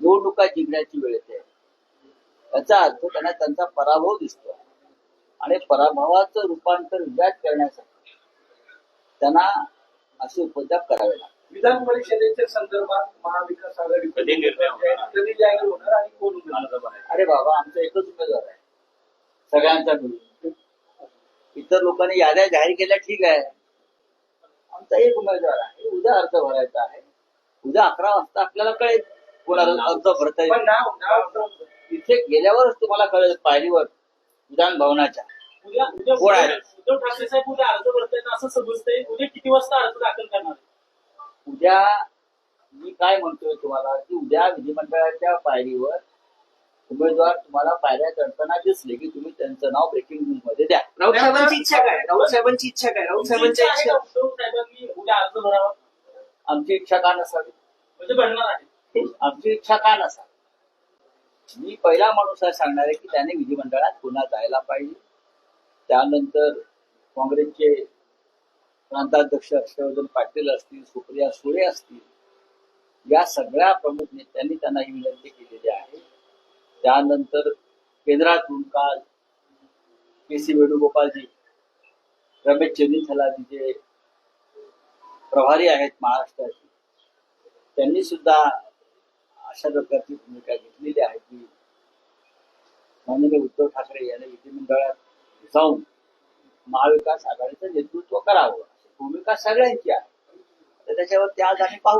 निवडणुका जिंकण्याची वेळ येते. याचा अर्थ त्यांना त्यांचा पराभव दिसतो आणि पराभवाचं रूपांतर विजयात करण्यासाठी त्यांना असे उपद्रव करावे लागतात. विधान परिषदेच्या संदर्भात महाविकास आघाडी कधी जाहीर होणार आणि कोण उमेदवार? अरे बाबा, आमचा एकच उमेदवार आहे सगळ्यांचा मिळून. इतर लोकांनी याद्या जाहीर केल्या ठीक आहे, आमचा एक उमेदवार आहे. उद्या अर्ज भरायचा आहे. उद्या 11 वाजता आपल्याला कळेल कोणाला अर्ज भरता येईल. तिथे गेल्यावरच तुम्हाला कळेल पायरीवर विधान भवनाच्या कोण आहे. उद्धव ठाकरे साहेब उद्या अर्ज भरतायत असं समजतंय. उद्या किती वाजता अर्ज दाखल करणार? उद्या मी काय म्हणतोय तुम्हाला की उद्या विधिमंडळाच्या पायरीवर उमेदवार तुम्हाला पायऱ्या चढताना दिसले की तुम्ही त्यांचं नाव ब्रेकिंग न्यूज मध्ये द्या. राऊत साहेबांची इच्छा काय? राऊत साहेबांची इच्छा काय? राऊत साहेबांच्या इच्छा उद्धव साहेबांनी उद्या अर्ज भरावा. आमची इच्छा का नसावी? म्हणजे भरणार आहे. आमची इच्छा का नसावी? मी पहिला माणूस आहे सांगणार आहे की त्याने विधिमंडळात पुन्हा जायला पाहिजे. त्यानंतर काँग्रेसचे प्रांताध्यक्ष हर्षवर्धन पाटील असतील, सुप्रिया सुळे असतील, या सगळ्या प्रमुख नेत्यांनी त्यांना ही विनंती केलेली आहे. त्यानंतर केंद्रातून काल के.सी. वेणुगोपालजी, रमेश चेन्नीथलाजी जे प्रभारी आहेत महाराष्ट्राचे, त्यांनी सुद्धा अशा प्रकारची भूमिका घेतलेली आहे की माननीय उद्धव ठाकरे यांनी विधिमंडळात जाऊन महाविकास आघाडीचं नेतृत्व करावं, अशी भूमिका सगळ्यांची आहे. तर त्याच्यावर आज आम्ही पाहू.